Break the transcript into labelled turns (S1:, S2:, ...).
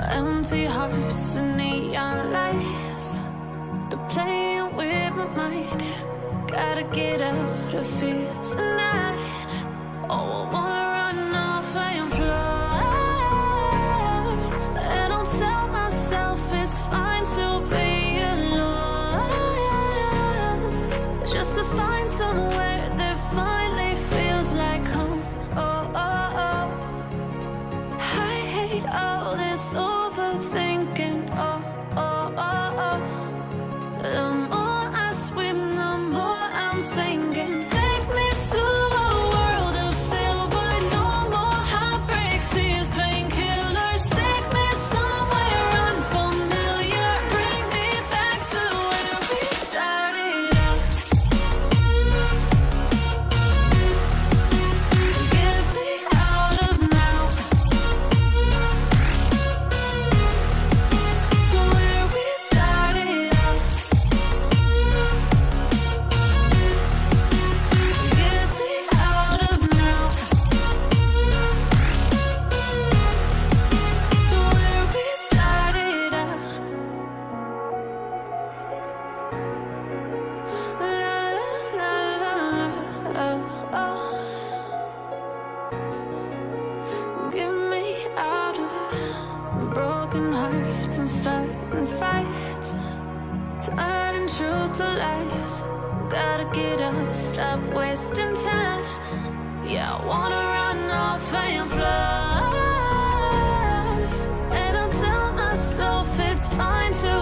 S1: Empty hearts and neon lights, they're playing with my mind. Gotta get out of here tonight. Oh, I wanna run off and fly. And I'll tell myself it's fine to be alone, just to find somewhere that finally feels like home. Oh, oh, oh. I hate all this overthinking. Oh, oh, oh, oh. The more I swim, the more I'm sinking. Take me to a world of silver. No more heartbreaks, tears, painkillers. Take me somewhere unfamiliar. Bring me back to where we started out. Get me out of now, to where we started out. Get me out of now, to where we started out. La la la la la, oh. Get me out of broken hearts and starting fights, turning truth to lies. Gotta get up, stop wasting time. Yeah, I wanna run off and fly. And I'll tell myself it's fine to